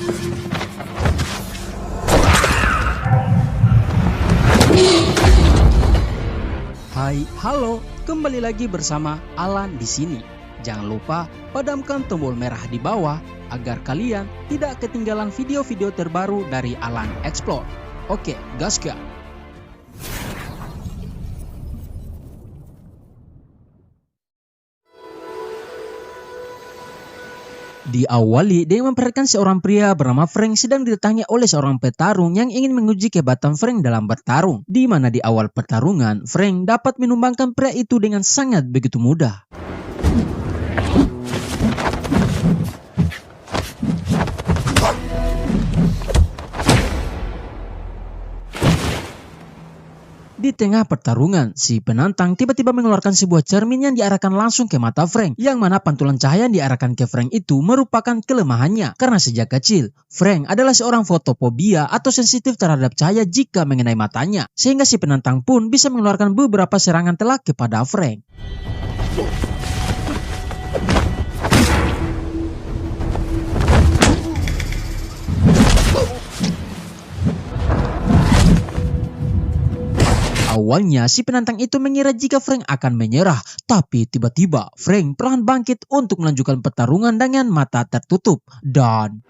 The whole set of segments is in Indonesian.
Hai, halo, kembali lagi bersama Alan di sini. Jangan lupa padamkan tombol merah di bawah agar kalian tidak ketinggalan video-video terbaru dari Alan Explore. Oke, gaskan. Diawali dengan memperhatikan seorang pria bernama Frank sedang didatangi oleh seorang petarung yang ingin menguji kehebatan Frank dalam bertarung. Di mana di awal pertarungan, Frank dapat menumbangkan pria itu dengan sangat begitu mudah. Di tengah pertarungan, si penantang tiba-tiba mengeluarkan sebuah cermin yang diarahkan langsung ke mata Frank, yang mana pantulan cahaya yang diarahkan ke Frank itu merupakan kelemahannya. Karena sejak kecil, Frank adalah seorang fotofobia atau sensitif terhadap cahaya jika mengenai matanya, sehingga si penantang pun bisa mengeluarkan beberapa serangan telak kepada Frank. Awalnya si penantang itu mengira jika Frank akan menyerah, tapi tiba-tiba Frank perlahan bangkit untuk melanjutkan pertarungan dengan mata tertutup dan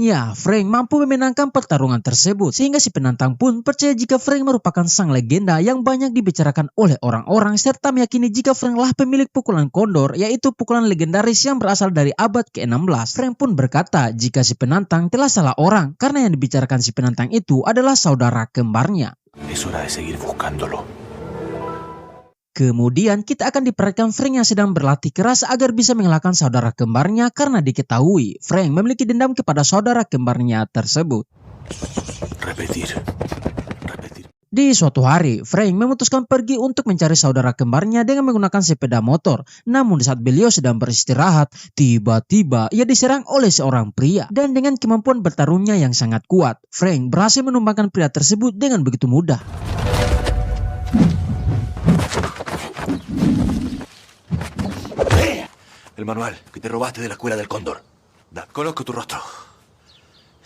ya, Frank mampu memenangkan pertarungan tersebut, sehingga si penantang pun percaya jika Frank merupakan sang legenda yang banyak dibicarakan oleh orang-orang, serta meyakini jika Frank lah pemilik pukulan kondor, yaitu pukulan legendaris yang berasal dari abad ke-16. Frank pun berkata jika si penantang telah salah orang, karena yang dibicarakan si penantang itu adalah saudara kembarnya. Es hora de seguir buscándolo. Kemudian kita akan diperhatikan Frank yang sedang berlatih keras agar bisa mengalahkan saudara kembarnya karena diketahui Frank memiliki dendam kepada saudara kembarnya tersebut. Repetir. Di suatu hari, Frank memutuskan pergi untuk mencari saudara kembarnya dengan menggunakan sepeda motor. Namun di saat beliau sedang beristirahat, tiba-tiba ia diserang oleh seorang pria. Dan dengan kemampuan bertarungnya yang sangat kuat, Frank berhasil menumbangkan pria tersebut dengan begitu mudah. El manual que te robaste de la escuela del cóndor. Conozco tu rostro.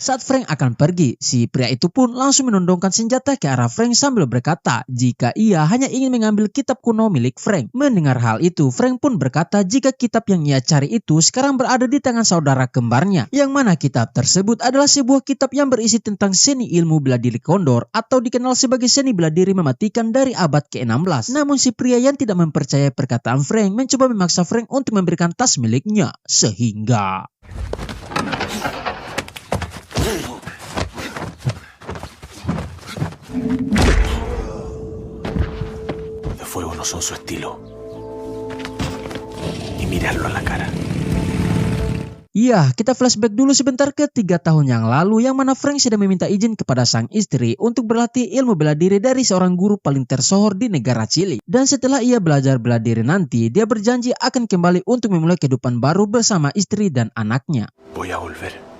Saat Frank akan pergi, si pria itu pun langsung menodongkan senjata ke arah Frank sambil berkata jika ia hanya ingin mengambil kitab kuno milik Frank. Mendengar hal itu, Frank pun berkata jika kitab yang ia cari itu sekarang berada di tangan saudara kembarnya. Yang mana kitab tersebut adalah sebuah kitab yang berisi tentang seni ilmu bela diri kondor atau dikenal sebagai seni bela diri mematikan dari abad ke-16. Namun si pria yang tidak mempercayai perkataan Frank mencoba memaksa Frank untuk memberikan tas miliknya. Sehingga Los fuegos no son su estilo. Y mirarlo a la cara. ya, kita flashback dulu sebentar ke 3 tahun yang lalu, yang mana Frank sedang meminta izin kepada sang istri untuk berlatih ilmu bela diri dari seorang guru paling tersohor di negara Chili. Dan setelah ia belajar bela diri nanti, dia berjanji akan kembali untuk memulai kehidupan baru bersama istri dan anaknya. Voy a volver.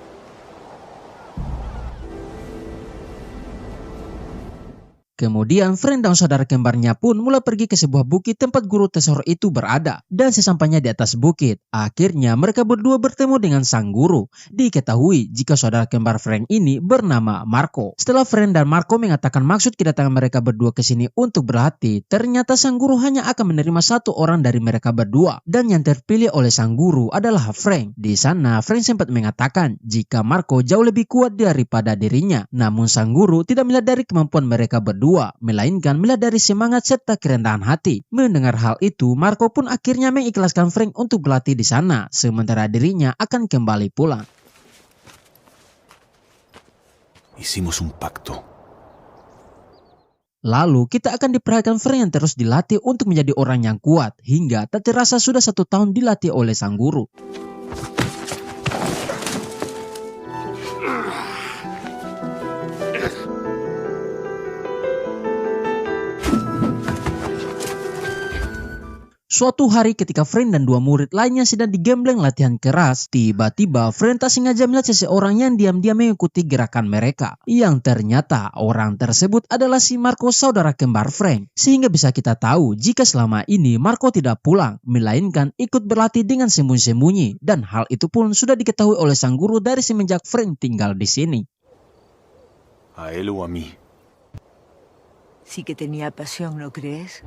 Kemudian Frank dan saudara kembarnya pun mulai pergi ke sebuah bukit tempat guru tersohor itu berada. Dan sesampainya di atas bukit, akhirnya mereka berdua bertemu dengan sang guru. Diketahui jika saudara kembar Frank ini bernama Marco. Setelah Frank dan Marco mengatakan maksud kedatangan mereka berdua ke sini untuk berlatih, ternyata sang guru hanya akan menerima satu orang dari mereka berdua. Dan yang terpilih oleh sang guru adalah Frank. Di sana Frank sempat mengatakan jika Marco jauh lebih kuat daripada dirinya. Namun sang guru tidak melihat dari kemampuan mereka berdua, melainkan melihat dari semangat serta kerendahan hati. Mendengar hal itu, Marco pun akhirnya mengikhlaskan Frank untuk berlatih di sana, sementara dirinya akan kembali pulang. Hicimos un pacto. Lalu kita akan diperhatikan Frank yang terus dilatih untuk menjadi orang yang kuat, hingga tak terasa sudah 1 tahun dilatih oleh sang guru. Suatu hari ketika Frank dan dua murid lainnya sedang digembleng latihan keras, tiba-tiba Frank tak sengaja melihat seseorang yang diam-diam mengikuti gerakan mereka. Yang ternyata orang tersebut adalah si Marco, saudara kembar Frank. Sehingga bisa kita tahu jika selama ini Marco tidak pulang, melainkan ikut berlatih dengan sembunyi-sembunyi. Dan hal itu pun sudah diketahui oleh sang guru dari semenjak Frank tinggal di sini. ¿A él o a mí? Sí que tenía pasión, ¿no crees?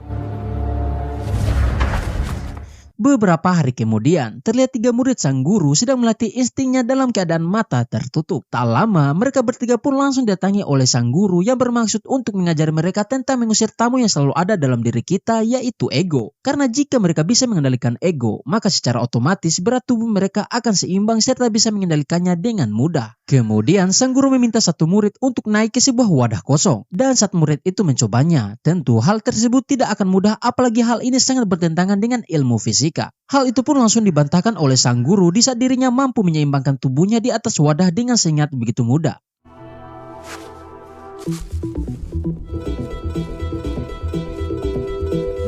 Beberapa hari kemudian, terlihat tiga murid sang guru sedang melatih instingnya dalam keadaan mata tertutup. Tak lama, mereka bertiga pun langsung datangi oleh sang guru yang bermaksud untuk mengajari mereka tentang mengusir tamu yang selalu ada dalam diri kita, yaitu ego. Karena jika mereka bisa mengendalikan ego, maka secara otomatis berat tubuh mereka akan seimbang serta bisa mengendalikannya dengan mudah. Kemudian, sang guru meminta satu murid untuk naik ke sebuah wadah kosong. Dan saat murid itu mencobanya, tentu hal tersebut tidak akan mudah, apalagi hal ini sangat bertentangan dengan ilmu fisika. Hal itu pun langsung dibantahkan oleh sang guru di saat dirinya mampu menyeimbangkan tubuhnya di atas wadah dengan sangat begitu mudah.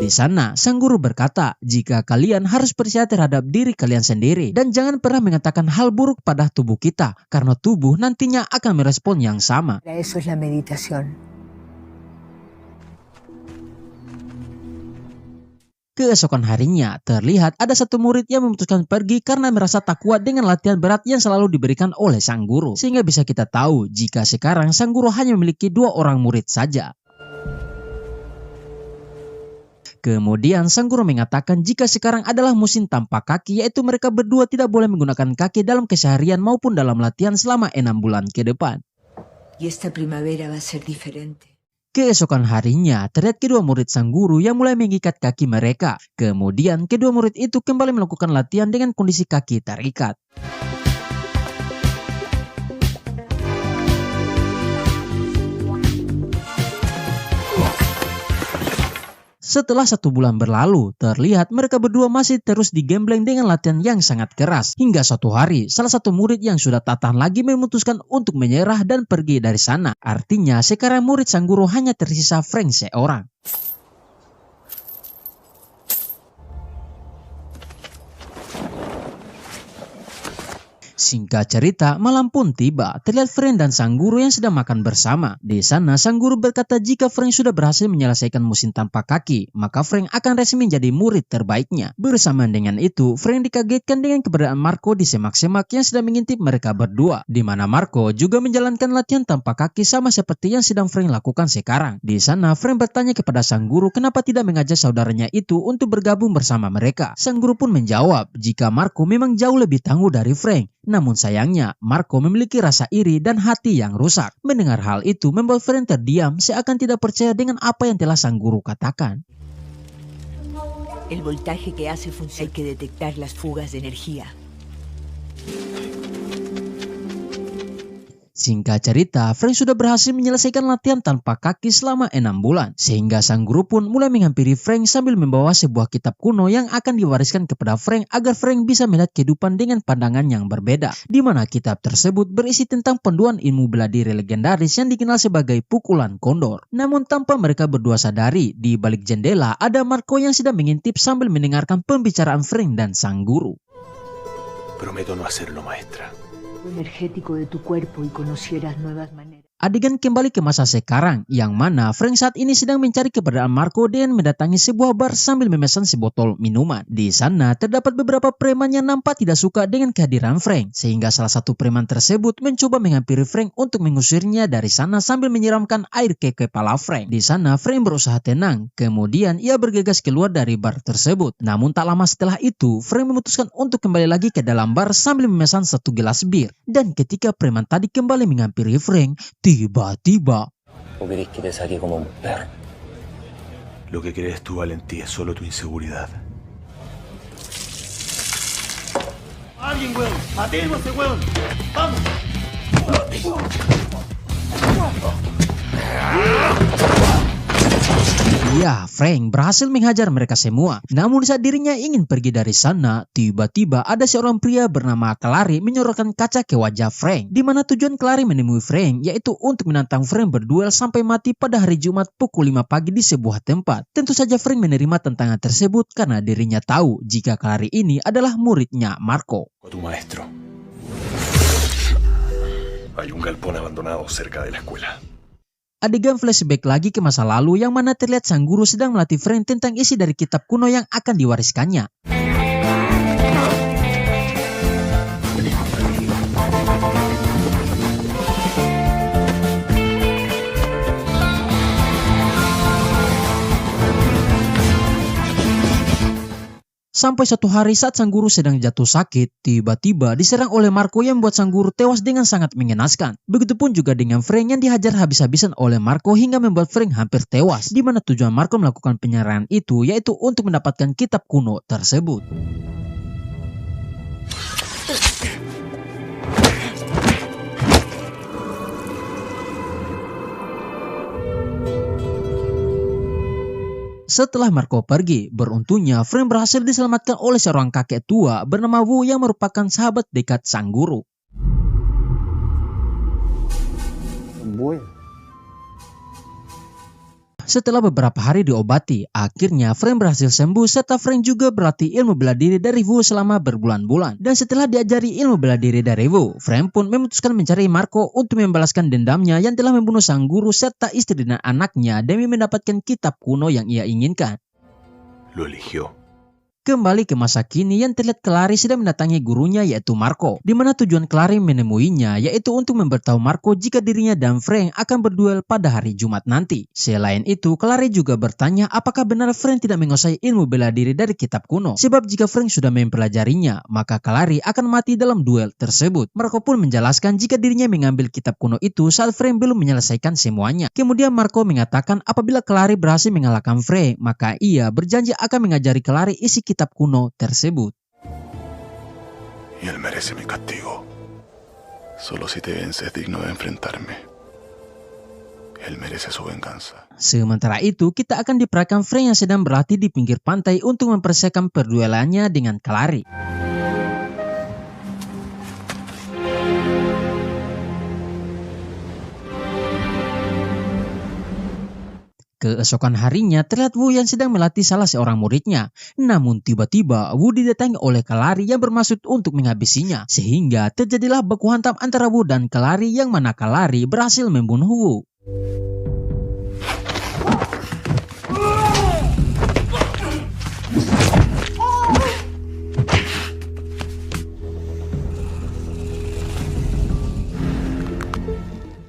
Di sana, sang guru berkata, jika kalian harus percaya terhadap diri kalian sendiri dan jangan pernah mengatakan hal buruk pada tubuh kita, karena tubuh nantinya akan merespon yang sama. Eso es la meditación. Keesokan harinya, terlihat ada satu murid yang memutuskan pergi karena merasa tak kuat dengan latihan berat yang selalu diberikan oleh sang guru. Sehingga bisa kita tahu jika sekarang sang guru hanya memiliki 2 orang murid saja. Kemudian sang guru mengatakan jika sekarang adalah musim tanpa kaki, yaitu mereka berdua tidak boleh menggunakan kaki dalam keseharian maupun dalam latihan selama 6 bulan ke depan. Y esta primavera va a ser diferente. Keesokan harinya, terlihat kedua murid sang guru yang mulai mengikat kaki mereka. Kemudian, kedua murid itu kembali melakukan latihan dengan kondisi kaki terikat. Setelah 1 bulan berlalu, terlihat mereka berdua masih terus digembleng dengan latihan yang sangat keras. Hingga suatu hari, salah satu murid yang sudah tak tahan lagi memutuskan untuk menyerah dan pergi dari sana. Artinya, sekarang murid sang guru hanya tersisa Frank seorang. Singkat cerita, malam pun tiba. Terlihat Frank dan sang guru yang sedang makan bersama. Di sana, sang guru berkata jika Frank sudah berhasil menyelesaikan musim tanpa kaki, maka Frank akan resmi menjadi murid terbaiknya. Bersamaan dengan itu, Frank dikagetkan dengan keberadaan Marco di semak-semak yang sedang mengintip mereka berdua. Di mana Marco juga menjalankan latihan tanpa kaki sama seperti yang sedang Frank lakukan sekarang. Di sana, Frank bertanya kepada sang guru kenapa tidak mengajak saudaranya itu untuk bergabung bersama mereka. Sang guru pun menjawab jika Marco memang jauh lebih tangguh dari Frank. Namun sayangnya, Marco memiliki rasa iri dan hati yang rusak. Mendengar hal itu membuat Frank terdiam seakan tidak percaya dengan apa yang telah sang guru katakan. El voltaje que hace funcionar hay que detectar las fugas de energía. Singkat cerita, Frank sudah berhasil menyelesaikan latihan tanpa kaki selama 6 bulan. Sehingga sang guru pun mulai menghampiri Frank sambil membawa sebuah kitab kuno yang akan diwariskan kepada Frank agar Frank bisa melihat kehidupan dengan pandangan yang berbeda. Di mana kitab tersebut berisi tentang panduan ilmu bela diri legendaris yang dikenal sebagai pukulan kondor. Namun tanpa mereka berdua sadari, di balik jendela ada Marco yang sedang mengintip sambil mendengarkan pembicaraan Frank dan sang guru. Prometo no hacerlo, maestra. Energético de tu cuerpo y conocieras nuevas maneras. Adegan kembali ke masa sekarang, yang mana Frank saat ini sedang mencari keberadaan Marco dengan mendatangi sebuah bar sambil memesan sebotol minuman. Di sana terdapat beberapa preman yang nampak tidak suka dengan kehadiran Frank, sehingga salah satu preman tersebut mencoba menghampiri Frank untuk mengusirnya dari sana sambil menyiramkan air ke kepala Frank. Di sana Frank berusaha tenang, kemudian ia bergegas keluar dari bar tersebut. Namun tak lama setelah itu, Frank memutuskan untuk kembali lagi ke dalam bar sambil memesan 1 gelas bir. Dan ketika preman tadi kembali menghampiri Frank, tiba-tiba ¿O querés que te saque como un perro? Lo que crees tu valentía es solo tu inseguridad. ¡Alguien, weón! ¡Matemos a ese weón! ¡Vamos! Ya, Frank berhasil menghajar mereka semua. Namun saat dirinya ingin pergi dari sana, tiba-tiba ada seorang pria bernama Clary menyorotkan kaca ke wajah Frank. Di mana tujuan Clary menemui Frank yaitu untuk menantang Frank berduel sampai mati pada hari Jumat pukul 5 pagi di sebuah tempat. Tentu saja Frank menerima tantangan tersebut karena dirinya tahu jika Clary ini adalah muridnya Marco. A tu maestro. Hay un galpón abandonado cerca de la escuela. Adegan flashback lagi ke masa lalu yang mana terlihat sang guru sedang melatih Frank tentang isi dari kitab kuno yang akan diwariskannya. Sampai suatu hari saat sang guru sedang jatuh sakit, tiba-tiba diserang oleh Marco yang membuat sang guru tewas dengan sangat mengenaskan. Begitupun juga dengan Frank yang dihajar habis-habisan oleh Marco hingga membuat Frank hampir tewas. Di mana tujuan Marco melakukan penyerangan itu yaitu untuk mendapatkan kitab kuno tersebut. Setelah Marco pergi, beruntungnya Frank berhasil diselamatkan oleh seorang kakek tua bernama Wu yang merupakan sahabat dekat sang guru. Setelah beberapa hari diobati, akhirnya Frank berhasil sembuh serta Frank juga berlatih ilmu bela diri dari Wu selama berbulan-bulan. Dan setelah diajari ilmu bela diri dari Wu, Frank pun memutuskan mencari Marco untuk membalaskan dendamnya yang telah membunuh sang guru serta istri dan anaknya demi mendapatkan kitab kuno yang ia inginkan. Lo eligió. Kembali ke masa kini yang terlihat Clary sedang mendatangi gurunya yaitu Marco. Di mana tujuan Clary menemuinya yaitu untuk memberitahu Marco jika dirinya dan Frank akan berduel pada hari Jumat nanti. Selain itu, Clary juga bertanya apakah benar Frank tidak menguasai ilmu bela diri dari kitab kuno. Sebab jika Frank sudah mempelajarinya, maka Clary akan mati dalam duel tersebut. Marco pun menjelaskan jika dirinya mengambil kitab kuno itu saat Frank belum menyelesaikan semuanya. Kemudian Marco mengatakan apabila Clary berhasil mengalahkan Frank, maka ia berjanji akan mengajari Clary isi kitab kuno tersebut. Y él merece mi castigo. Solo si te vences digno de enfrentarme. Él merece su venganza. Sementara itu, kita akan diperhatikan Frank yang sedang berlatih di pinggir pantai untuk mempersiapkan perduelannya dengan Clary. Keesokan harinya terlihat Wu yang sedang melatih salah seorang muridnya. Namun tiba-tiba Wu didatangi oleh Clary yang bermaksud untuk menghabisinya. Sehingga terjadilah baku hantam antara Wu dan Clary yang mana Clary berhasil membunuh Wu.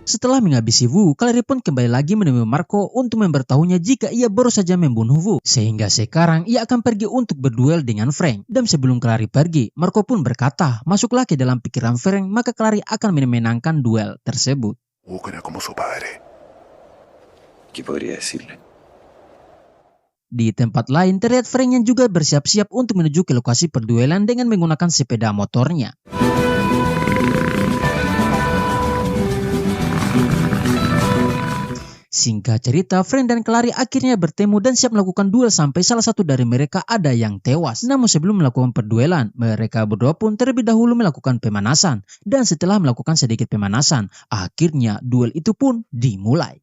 Setelah menghabisi Wu, Clary pun kembali lagi menemui Marco untuk memberitahunya jika ia baru saja membunuh Wu. Sehingga sekarang ia akan pergi untuk berduel dengan Frank. Dan sebelum Clary pergi, Marco pun berkata, masuklah ke dalam pikiran Frank, maka Clary akan memenangkan duel tersebut. Wu era como su padre. ¿Qué podría decirle? Di tempat lain terlihat Frank yang juga bersiap-siap untuk menuju ke lokasi perduelan dengan menggunakan sepeda motornya. Singkat cerita, Frank dan Clary akhirnya bertemu dan siap melakukan duel sampai salah satu dari mereka ada yang tewas. Namun sebelum melakukan perduelan, mereka berdua pun terlebih dahulu melakukan pemanasan. Dan setelah melakukan sedikit pemanasan, akhirnya duel itu pun dimulai.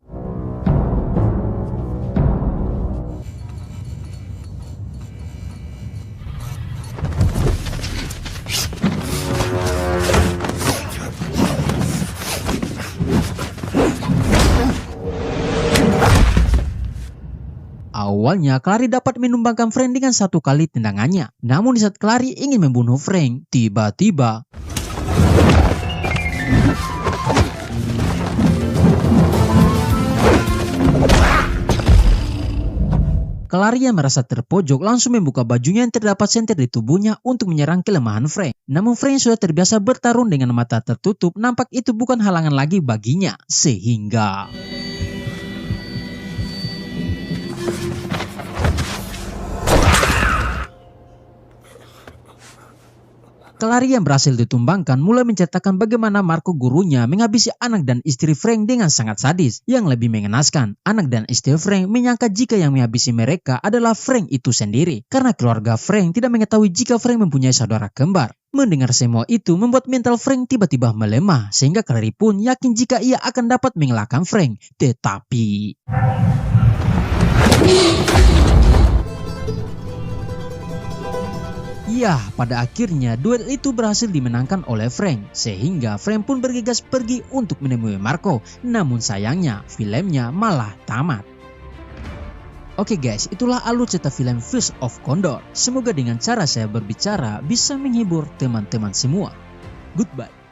Awalnya Clary dapat menumbangkan Frank dengan satu kali tendangannya. Namun di saat Clary ingin membunuh Frank, tiba-tiba Clary yang merasa terpojok langsung membuka bajunya yang terdapat senter di tubuhnya untuk menyerang kelemahan Frank. Namun Frank sudah terbiasa bertarung dengan mata tertutup, nampak itu bukan halangan lagi baginya. Sehingga Clary yang berhasil ditumbangkan mulai menceritakan bagaimana Marco gurunya menghabisi anak dan istri Frank dengan sangat sadis. Yang lebih mengenaskan, anak dan istri Frank menyangka jika yang menghabisi mereka adalah Frank itu sendiri. Karena keluarga Frank tidak mengetahui jika Frank mempunyai saudara kembar. Mendengar semua itu membuat mental Frank tiba-tiba melemah. Sehingga Clary pun yakin jika ia akan dapat mengalahkan Frank. Tetapi... ya, pada akhirnya duel itu berhasil dimenangkan oleh Frank. Sehingga Frank pun bergegas pergi untuk menemui Marco. Namun sayangnya filmnya malah tamat. Oke guys, itulah alur cerita film Fist of Condor. Semoga dengan cara saya berbicara bisa menghibur teman-teman semua. Goodbye.